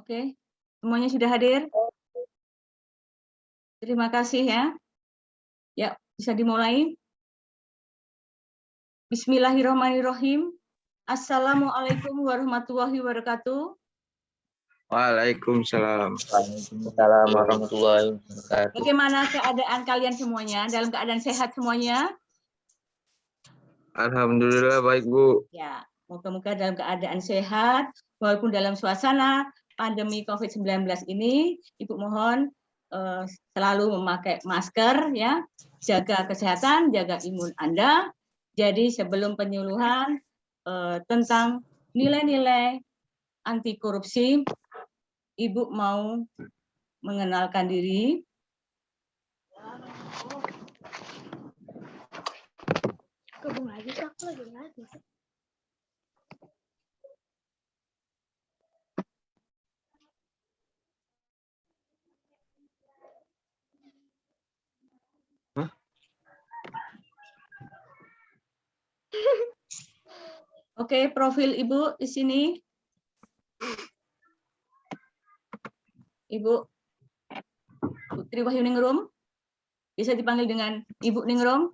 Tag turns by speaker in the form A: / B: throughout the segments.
A: Oke, semuanya sudah hadir? Terima kasih ya. Ya, bisa dimulai. Bismillahirrahmanirrahim. Assalamualaikum warahmatullahi wabarakatuh.
B: Waalaikumsalam.
C: Waalaikumsalam warahmatullahi wabarakatuh.
A: Bagaimana keadaan kalian semuanya? Dalam keadaan sehat semuanya?
B: Alhamdulillah baik, Bu.
A: Ya, moga-moga dalam keadaan sehat, walaupun dalam suasana pandemi COVID-19 ini, Ibu mohon selalu memakai masker, ya, jaga kesehatan, jaga imun Anda. Jadi sebelum penyuluhan tentang nilai-nilai anti korupsi, Ibu mau mengenalkan diri. Oke, profil Ibu di sini. Ibu Putri Wahyuningrum, bisa dipanggil dengan Ibu Ningrum,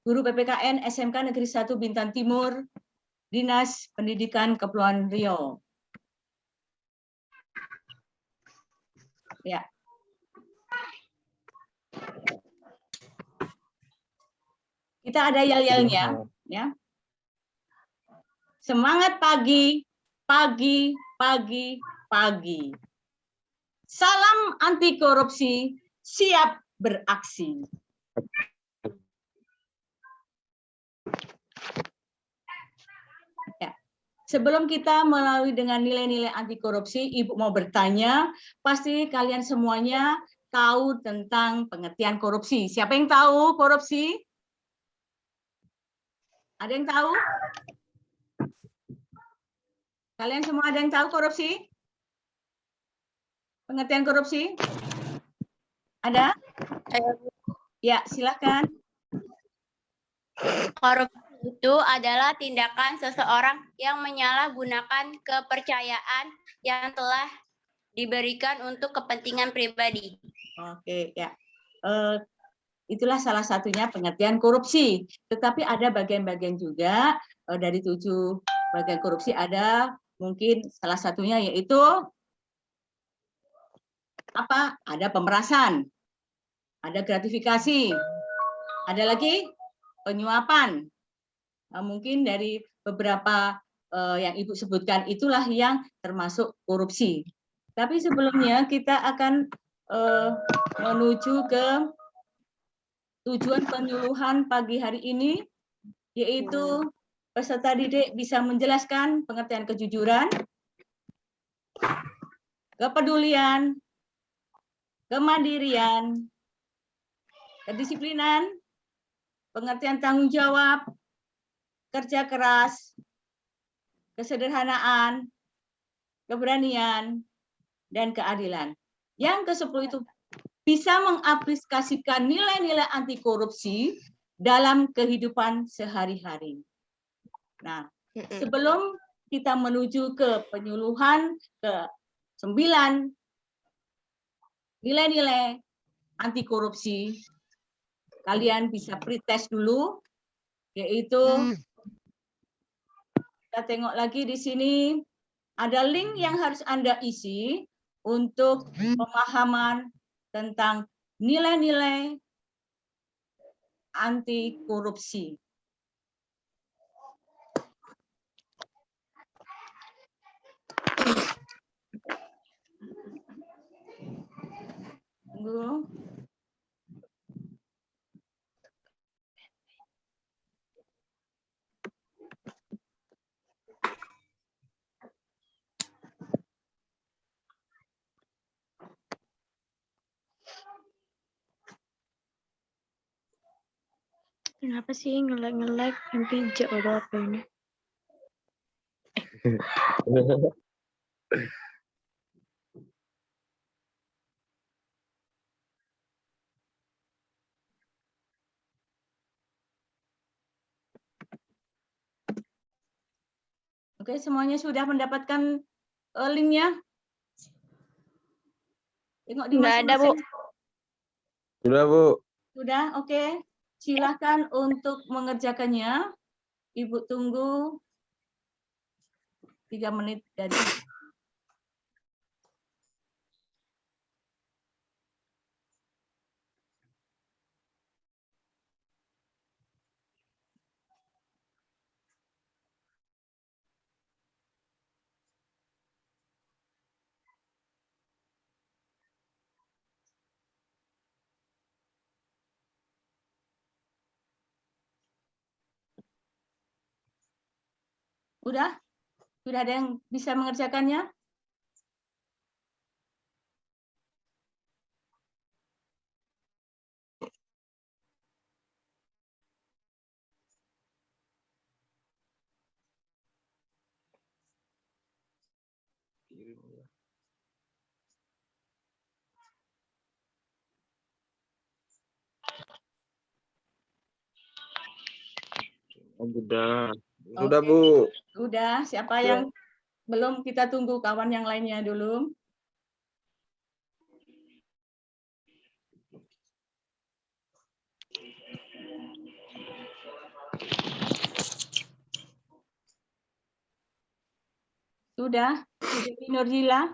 A: Guru PPKN SMK Negeri 1 Bintan Timur, Dinas Pendidikan Kepulauan Riau. Ya. Kita ada yel-yelnya, ya. Semangat pagi, pagi, pagi, pagi. Salam anti korupsi, siap beraksi. Ya. Sebelum kita melalui dengan nilai-nilai anti korupsi, Ibu mau bertanya, pasti kalian semuanya tahu tentang pengertian korupsi. Siapa yang tahu korupsi? Ada yang tahu? Kalian semua ada yang tahu korupsi? Pengertian korupsi? Ada? Ya, silakan.
D: Korupsi itu adalah tindakan seseorang yang menyalahgunakan kepercayaan yang telah diberikan untuk kepentingan pribadi.
A: Oke, ya. Itulah salah satunya pengertian korupsi. Tetapi ada bagian-bagian juga dari 7 bagian korupsi, ada mungkin salah satunya yaitu apa? Ada pemerasan, ada gratifikasi, ada lagi penyuapan. Mungkin dari beberapa yang Ibu sebutkan itulah yang termasuk korupsi. Tapi sebelumnya kita akan menuju ke tujuan penyuluhan pagi hari ini, yaitu peserta didik bisa menjelaskan pengertian kejujuran, kepedulian, kemandirian, kedisiplinan, pengertian tanggung jawab, kerja keras, kesederhanaan, keberanian, dan keadilan. Yang ke-10 itu bisa mengaplikasikan nilai-nilai anti korupsi dalam kehidupan sehari-hari. Nah, sebelum kita menuju ke penyuluhan ke-9 nilai-nilai anti korupsi, kalian bisa pretest dulu, yaitu kita tengok lagi di sini ada link yang harus Anda isi untuk pemahaman tentang nilai-nilai anti korupsi. Tunggu.
E: Kenapa sih nge-lag yang pijak udah apa ini?
A: Oke, semuanya sudah mendapatkan linknya? Tengok di
E: Nggak ada, Bu.
A: masing-masing.
C: Sudah, Bu.
A: Sudah, oke. Silakan untuk mengerjakannya. Ibu tunggu 3 menit dari Udah? Sudah ada yang bisa mengerjakannya?
C: Sudah. Sudah,
A: Oke.
C: Bu.
A: Sudah, siapa yang belum, kita tunggu kawan yang lainnya dulu. Sudah? Dewi Nurjila?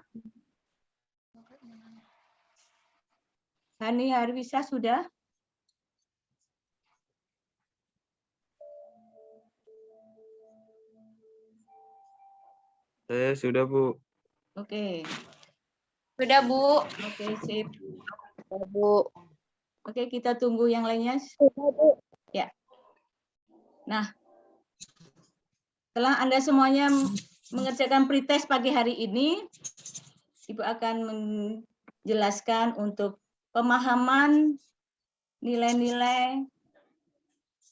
A: Hani Harwisa sudah?
C: Saya sudah, Bu.
A: Oke.
D: Sudah, Bu.
A: Oke, sip.
D: Bu.
A: Oke, kita tunggu yang lainnya. Ya. Nah, setelah Anda semuanya mengerjakan pretest pagi hari ini, Ibu akan menjelaskan untuk pemahaman nilai-nilai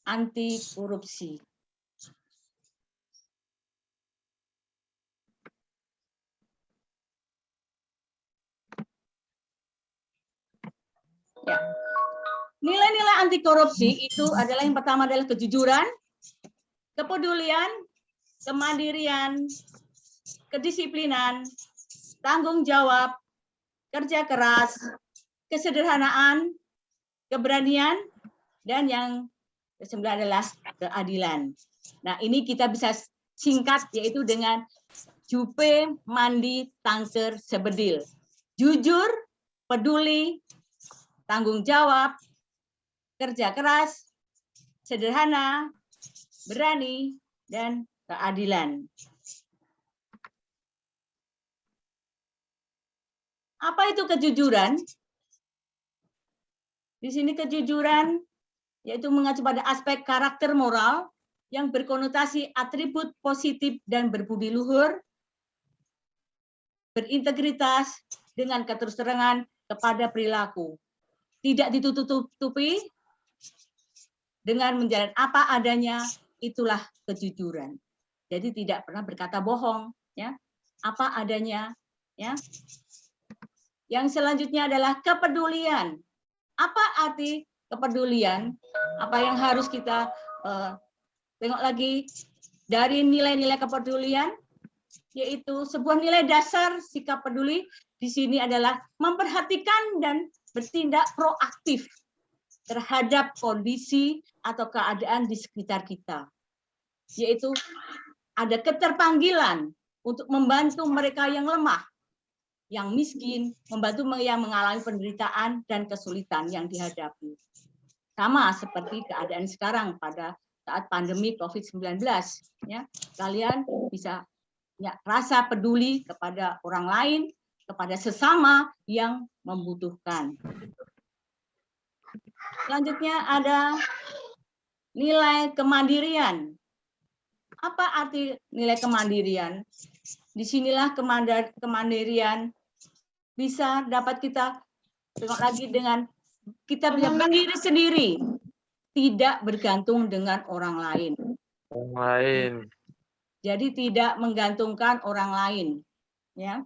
A: anti korupsi. Ya. Nilai-nilai anti korupsi itu adalah yang pertama adalah kejujuran, kepedulian, kemandirian, kedisiplinan, tanggung jawab, kerja keras, kesederhanaan, keberanian, dan yang ke-9 adalah keadilan. Nah, ini kita bisa singkat yaitu dengan Jupe, Mandi, Tangker, Sebedil. Jujur, peduli, tanggung jawab, kerja keras, sederhana, berani, dan keadilan. Apa itu kejujuran? Di sini kejujuran yaitu mengacu pada aspek karakter moral yang berkonotasi atribut positif dan berbudi luhur, berintegritas dengan keterus-terangan kepada perilaku. Tidak ditutup-tutupi dengan menjalani apa adanya, itulah kejujuran. Jadi tidak pernah berkata bohong, ya. Apa adanya, ya. Yang selanjutnya adalah kepedulian. Apa arti kepedulian? Apa yang harus kita tengok lagi dari nilai-nilai kepedulian? Yaitu sebuah nilai dasar sikap peduli di sini adalah memperhatikan dan bertindak proaktif terhadap kondisi atau keadaan di sekitar kita. Yaitu ada keterpanggilan untuk membantu mereka yang lemah, yang miskin, membantu yang mengalami penderitaan dan kesulitan yang dihadapi. Sama seperti keadaan sekarang pada saat pandemi COVID-19. Ya, kalian bisa ya, rasa peduli kepada orang lain, kepada sesama yang membutuhkan. Selanjutnya ada nilai kemandirian. Apa arti nilai kemandirian? Disinilah kemandirian bisa dapat kita tengok lagi dengan kita bisa berdiri sendiri, tidak bergantung dengan orang lain.
C: Orang lain.
A: Jadi tidak menggantungkan orang lain, ya.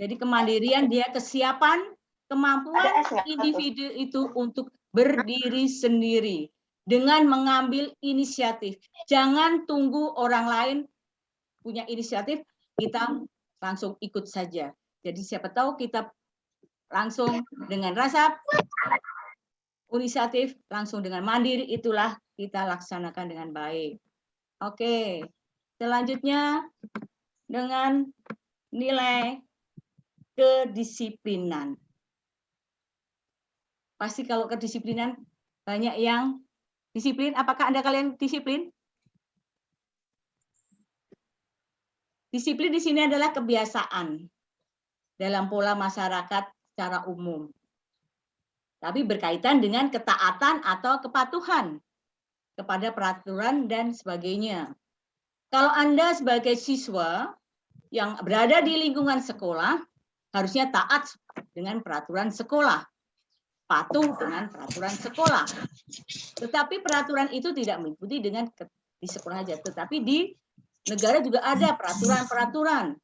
A: Jadi kemandirian dia kesiapan, kemampuan individu itu untuk berdiri sendiri dengan mengambil inisiatif. Jangan tunggu orang lain punya inisiatif, kita langsung ikut saja. Jadi siapa tahu kita langsung dengan rasa inisiatif, langsung dengan mandiri, itulah kita laksanakan dengan baik. Oke, selanjutnya dengan nilai kedisiplinan. Pasti kalau kedisiplinan banyak yang disiplin. Apakah Anda kalian disiplin? Disiplin di sini adalah kebiasaan dalam pola masyarakat secara umum. Tapi berkaitan dengan ketaatan atau kepatuhan kepada peraturan dan sebagainya. Kalau Anda sebagai siswa yang berada di lingkungan sekolah, harusnya taat dengan peraturan sekolah, patuh dengan peraturan sekolah. Tetapi peraturan itu tidak mengikuti dengan di sekolah saja, tetapi di negara juga ada peraturan-peraturan.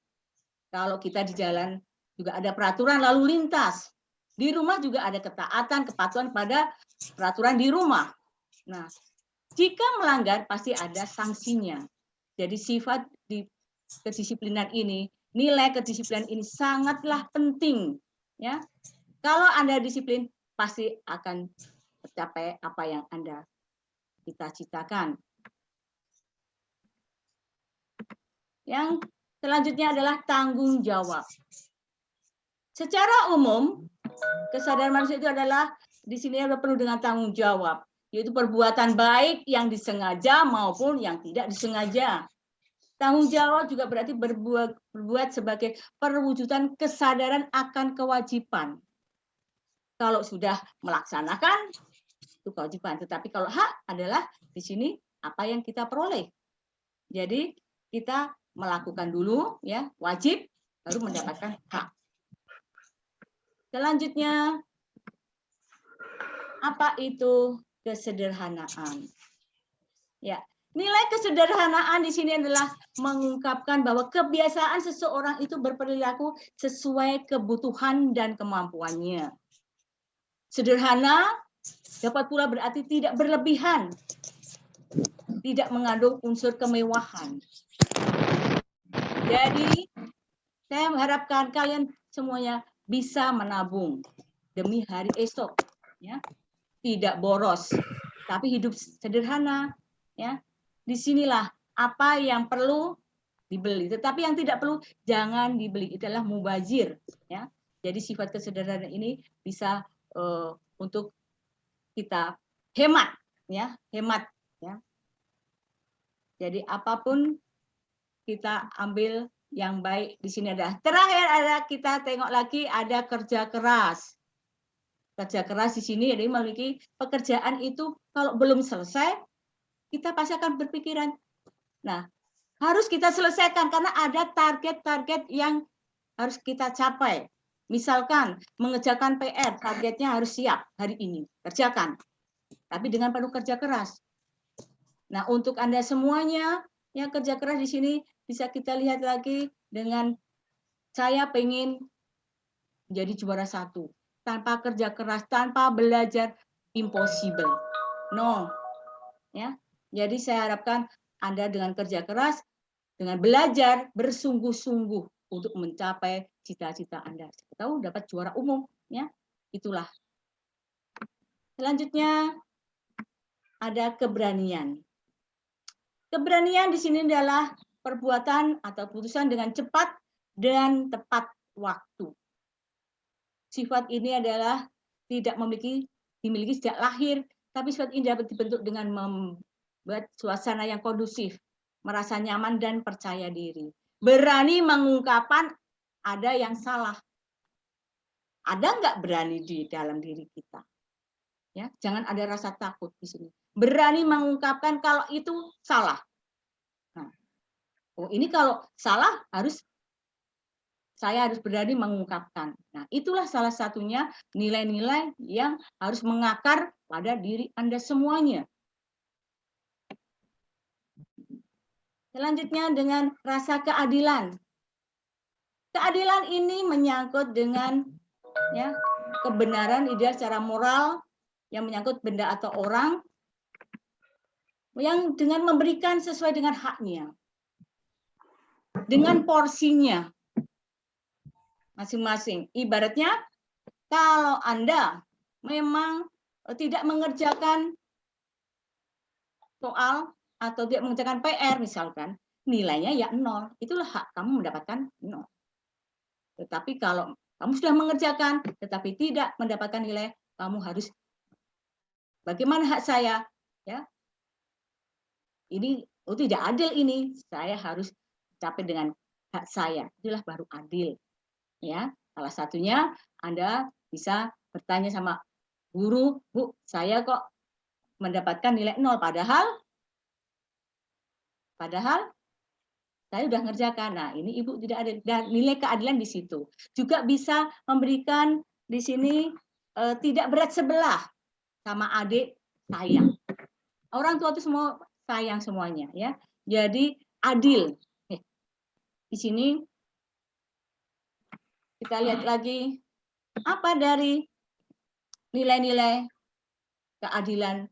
A: Kalau kita di jalan juga ada peraturan lalu lintas. Di rumah juga ada ketaatan, kepatuhan pada peraturan di rumah. Nah, jika melanggar pasti ada sanksinya. Jadi sifat di kedisiplinan ini, nilai kedisiplinan ini sangatlah penting. Ya, kalau Anda disiplin, pasti akan tercapai apa yang Anda cita-citakan. Yang selanjutnya adalah tanggung jawab. Secara umum, kesadaran manusia itu adalah di sini ada penuh dengan tanggung jawab, yaitu perbuatan baik yang disengaja maupun yang tidak disengaja. Tanggung jawab juga berarti berbuat sebagai perwujudan kesadaran akan kewajiban. Kalau sudah melaksanakan itu kewajiban, tetapi kalau hak adalah di sini apa yang kita peroleh. Jadi kita melakukan dulu ya wajib, baru mendapatkan hak. Selanjutnya, apa itu kesederhanaan? Ya, nilai kesederhanaan di sini adalah mengungkapkan bahwa kebiasaan seseorang itu berperilaku sesuai kebutuhan dan kemampuannya. Sederhana dapat pula berarti tidak berlebihan, tidak mengandung unsur kemewahan. Jadi, saya mengharapkan kalian semuanya bisa menabung demi hari esok, ya, tidak boros, tapi hidup sederhana, ya. Disinilah apa yang perlu dibeli, tetapi yang tidak perlu jangan dibeli. Itulah mubazir, ya. Jadi sifat kesederhanaan ini bisa untuk kita hemat, ya, hemat, ya. Jadi apapun kita ambil yang baik di sini ada. Terakhir ada kita tengok lagi ada kerja keras. Kerja keras di sini jadi memiliki pekerjaan itu kalau belum selesai kita pasti akan berpikiran. Nah, harus kita selesaikan karena ada target-target yang harus kita capai. Misalkan mengerjakan PR, targetnya harus siap hari ini, kerjakan. Tapi dengan penuh kerja keras. Nah, untuk Anda semuanya yang kerja keras di sini bisa kita lihat lagi dengan saya pengen jadi juara 1. Tanpa kerja keras, tanpa belajar, impossible. No. Ya. Jadi saya harapkan Anda dengan kerja keras, dengan belajar bersungguh-sungguh untuk mencapai cita-cita Anda. Siapa tahu dapat juara umum, ya. Itulah. Selanjutnya ada keberanian. Keberanian di sini adalah perbuatan atau putusan dengan cepat dan tepat waktu. Sifat ini adalah tidak dimiliki sejak lahir, tapi sifat ini dapat dibentuk dengan membuat suasana yang kondusif, merasa nyaman dan percaya diri. Berani mengungkapkan ada yang salah. Ada nggak berani di dalam diri kita? Ya, jangan ada rasa takut di sini. Berani mengungkapkan kalau itu salah. Nah, oh ini kalau salah saya harus berani mengungkapkan. Nah, itulah salah satunya nilai-nilai yang harus mengakar pada diri Anda semuanya. Selanjutnya dengan rasa keadilan. Keadilan ini menyangkut dengan ya kebenaran ideal secara moral yang menyangkut benda atau orang yang dengan memberikan sesuai dengan haknya, dengan porsinya masing-masing. Ibaratnya Kalau Anda memang tidak mengerjakan soal atau tidak mengerjakan PR misalkan, nilainya ya 0. Itulah hak kamu mendapatkan 0. Tetapi kalau kamu sudah mengerjakan tetapi tidak mendapatkan nilai, kamu harus bagaimana hak saya? Ya. Ini tidak adil ini. Saya harus capai dengan hak saya. Itulah baru adil. Ya, salah satunya Anda bisa bertanya sama guru, Bu, saya kok mendapatkan nilai 0 padahal saya sudah ngerjakan. Nah, ini Ibu tidak ada, dan nilai keadilan di situ. Juga bisa memberikan di sini tidak berat sebelah sama adik sayang. Orang tua itu semua sayang semuanya, ya. Jadi adil. Di sini kita lihat lagi apa dari nilai-nilai keadilan.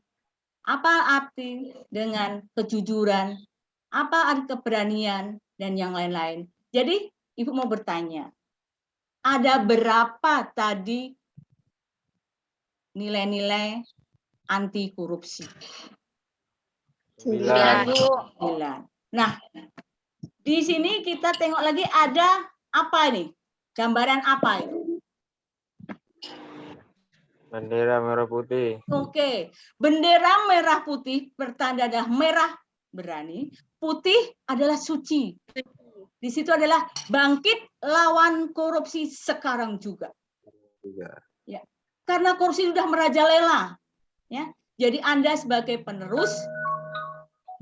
A: Apa arti dengan kejujuran? Apa arti keberanian dan yang lain-lain? Jadi Ibu mau bertanya, ada berapa tadi nilai-nilai anti korupsi?
C: 9.
A: 9. Nah, di sini kita tengok lagi ada apa ini? Gambaran apa itu?
C: Bendera merah putih.
A: Oke, bendera merah putih bertanda adalah merah berani, putih adalah suci. Di situ adalah bangkit lawan korupsi sekarang juga. Ya, karena korupsi sudah merajalela. Ya, jadi Anda sebagai penerus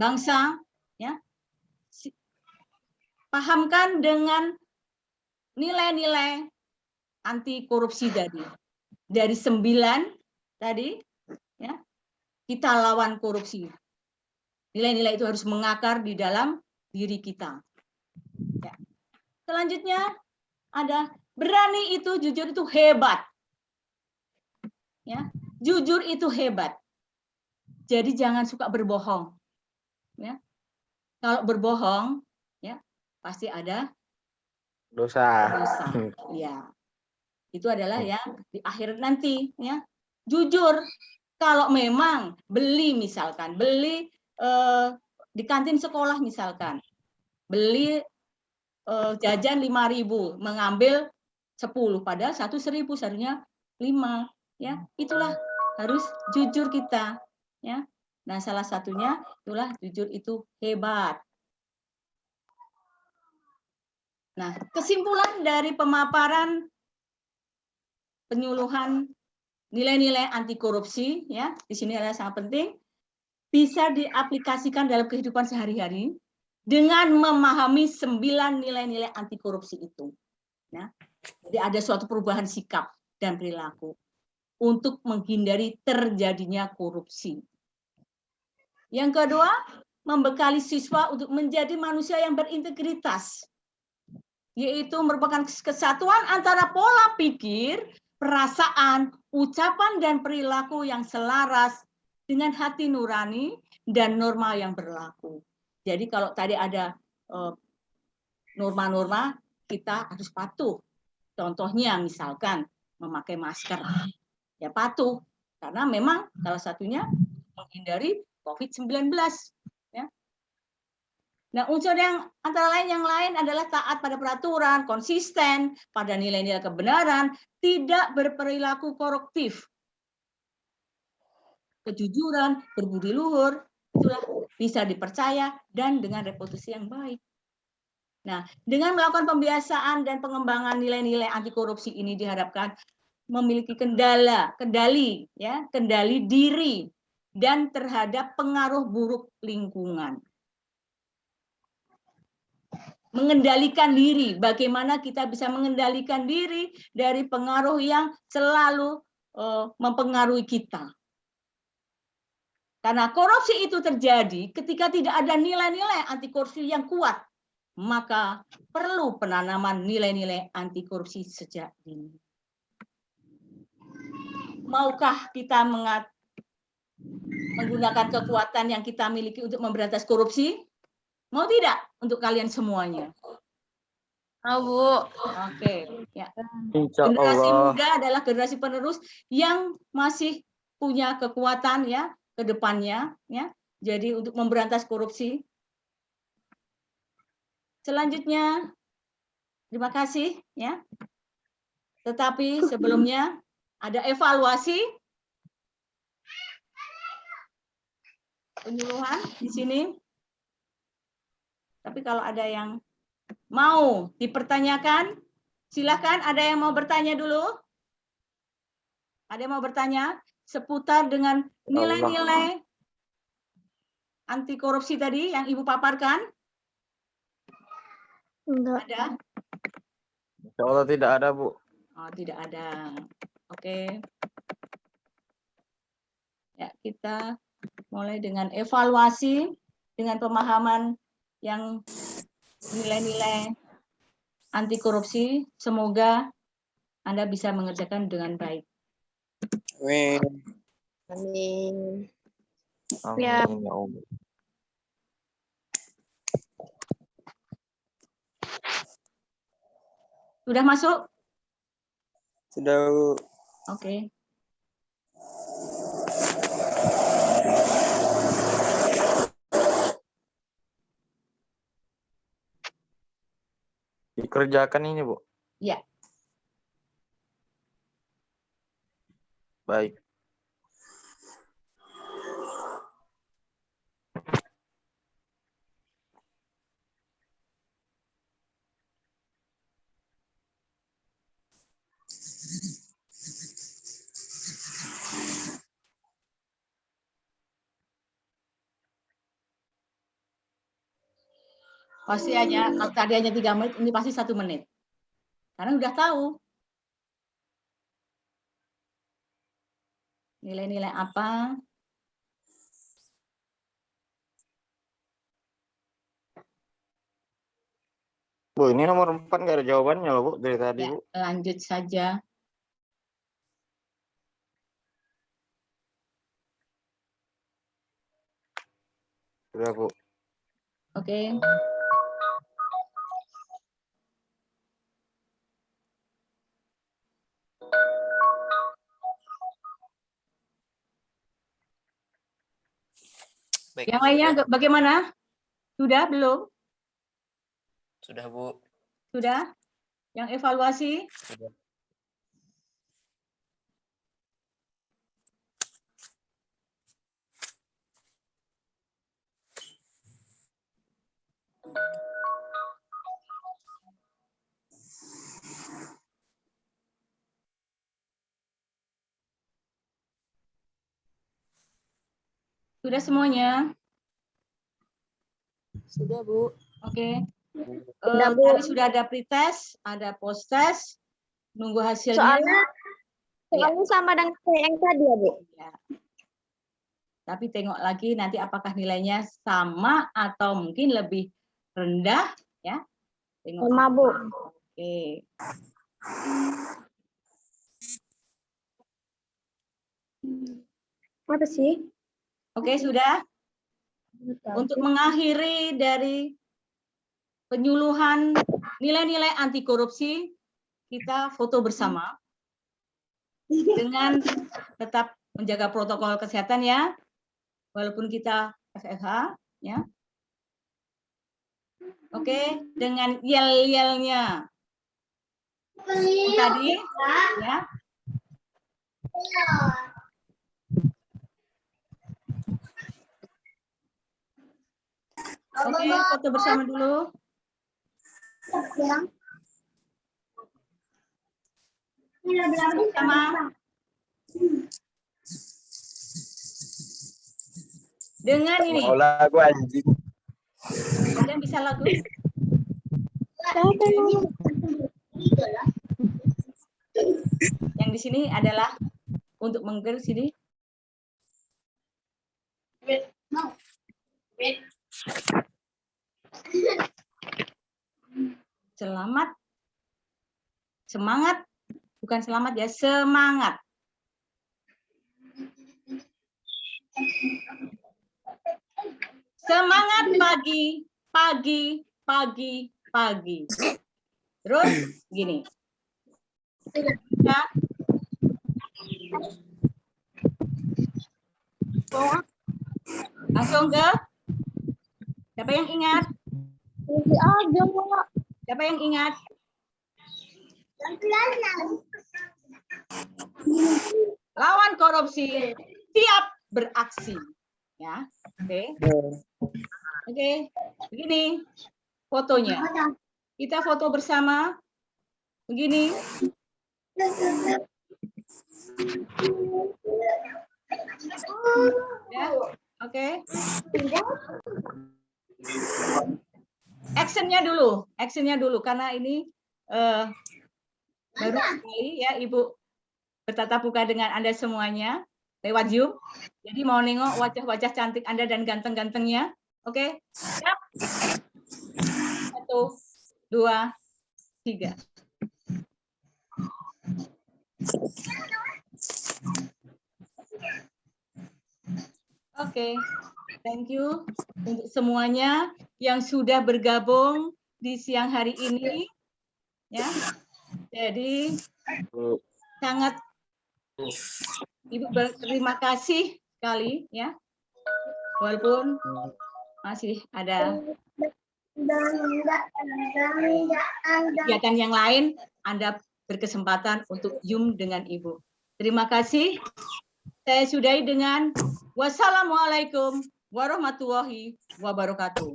A: bangsa, ya, pahamkan dengan nilai-nilai anti korupsi tadi. Dari 9 tadi, ya, kita lawan korupsi. Nilai-nilai itu harus mengakar di dalam diri kita. Ya. Selanjutnya ada berani itu, jujur itu hebat. Ya, jujur itu hebat. Jadi jangan suka berbohong. Ya. Kalau berbohong, ya pasti ada
C: Dosa.
A: Ya, itu adalah yang di akhir nanti. Ya, jujur. Kalau memang beli misalkan, beli di kantin sekolah misalkan, beli jajan 5.000, mengambil 10, padahal 1.000, seharusnya 5. Ya, itulah harus jujur kita. Ya, nah salah satunya itulah jujur itu hebat. Nah, kesimpulan dari pemaparan penyuluhan nilai-nilai anti korupsi, ya, di sini adalah sangat penting, bisa diaplikasikan dalam kehidupan sehari-hari dengan memahami 9 nilai-nilai anti korupsi itu. Ya. Jadi ada suatu perubahan sikap dan perilaku untuk menghindari terjadinya korupsi. Yang kedua, membekali siswa untuk menjadi manusia yang berintegritas, yaitu merupakan kesatuan antara pola pikir, perasaan, ucapan, dan perilaku yang selaras dengan hati nurani dan norma yang berlaku. Jadi kalau tadi ada norma-norma, kita harus patuh. Contohnya misalkan memakai masker, ya patuh. Karena memang salah satunya menghindari COVID-19. Ya. Nah, unsur yang antara lain yang lain adalah taat pada peraturan, konsisten pada nilai-nilai kebenaran, tidak berperilaku koruptif, kejujuran, berbudi luhur, itulah bisa dipercaya dan dengan reputasi yang baik. Nah, dengan melakukan pembiasaan dan pengembangan nilai-nilai anti korupsi ini diharapkan memiliki kendali diri dan terhadap pengaruh buruk lingkungan. Mengendalikan diri, bagaimana kita bisa mengendalikan diri dari pengaruh yang selalu mempengaruhi kita. Karena korupsi itu terjadi ketika tidak ada nilai-nilai anti korupsi yang kuat, maka perlu penanaman nilai-nilai anti korupsi sejak dini. Maukah kita menggunakan kekuatan yang kita miliki untuk memberantas korupsi? Mau tidak untuk kalian semuanya?
D: Mau, Bu.
A: Oke, ya.
C: Insya
A: Generasi
C: Allah.
A: muda adalah generasi penerus yang masih punya kekuatan ya ke depannya ya. Jadi untuk memberantas korupsi. Selanjutnya, terima kasih ya. Tetapi sebelumnya ada evaluasi penyuluhan di sini. Tapi kalau ada yang mau dipertanyakan, silakan. Ada yang mau bertanya dulu? Ada yang mau bertanya seputar dengan nilai-nilai anti korupsi tadi yang Ibu paparkan?
E: Enggak.
A: Ada?
C: Insya Allah tidak ada, Bu.
A: Oh, tidak ada. Oke. Ya, kita mulai dengan evaluasi dengan pemahaman yang nilai-nilai anti korupsi. Semoga Anda bisa mengerjakan dengan baik.
D: Amin.
C: Amin
E: Ya.
C: ya Allah.
A: Sudah masuk?
D: Sudah, Bu.
A: Oke.
C: Dikerjakan ini, Bu.
A: Ya.
C: Baik.
A: Pasti hanya, kalau tadi hanya 3 menit, ini pasti 1 menit. Karena udah tahu nilai-nilai apa.
C: Bu, ini nomor 4 nggak ada jawabannya loh, Bu, dari tadi,
A: Ya,
C: Bu.
A: lanjut saja.
C: Sudah, Bu.
A: Oke.
B: Baik,
A: Yang lainnya bagaimana? Sudah belum?
B: sudah, Bu.
A: Sudah? Yang evaluasi?
B: Sudah.
A: Sudah semuanya?
D: Sudah, Bu.
A: Oke.
D: Sudah, Bu.
A: Tadi sudah ada pretest, ada post-test. Nunggu hasilnya.
D: Soalnya sama dengan yang tadi ya, Bu.
A: Ya. Tapi tengok lagi nanti apakah nilainya sama atau mungkin lebih rendah ya. Tengok.
D: Sama, Bu.
A: Oke.
D: Apa sih?
A: Oke, sudah. Untuk mengakhiri dari penyuluhan nilai-nilai anti korupsi, kita foto bersama dengan tetap menjaga protokol kesehatan ya, walaupun kita FFH ya. Oke, dengan yel-yelnya tadi ya. Oke, foto bersama dulu. Sama. Dengan ini.
C: Mau lagu anjing.
A: Kalian bisa lagu? Yang di sini adalah untuk mengger sini. Selamat. Semangat. Bukan selamat ya, semangat. Semangat pagi, pagi, pagi, pagi. Terus gini. Kita langsung ke siapa yang ingat? Siapa yang ingat? Lawan korupsi, siap beraksi. Ya, oke. Oke, begini fotonya. Kita foto bersama. Begini. Ya, oke. Actionnya dulu karena ini baru sekali ya Ibu bertatap muka dengan Anda semuanya lewat Zoom. Jadi mau nengok wajah-wajah cantik Anda dan ganteng-gantengnya. Oke, siap. 1, 2, 3. Oke, thank you untuk semuanya yang sudah bergabung di siang hari ini. Ya, jadi sangat Ibu berterima kasih sekali ya, walaupun masih ada kegiatan yang lain, Anda berkesempatan untuk Zoom dengan Ibu. Terima kasih. Saya sudahi dengan wassalamualaikum warahmatullahi wabarakatuh.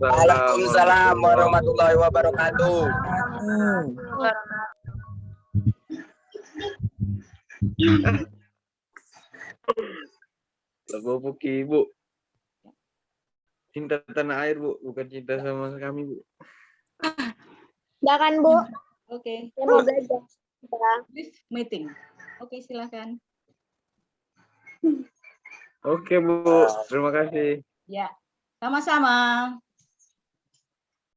C: Waalaikumsalam
B: warahmatullahi wabarakatuh.
C: Lagu Puki, Bu. Cinta tanah air, Bu, bukan cinta sama kami, Bu.
D: Silakan, Bu.
A: Oke.
D: Saya mau belajar.
A: Please meeting. Oke, silakan.
C: Oke, Bu. Terima kasih.
A: Ya, sama-sama.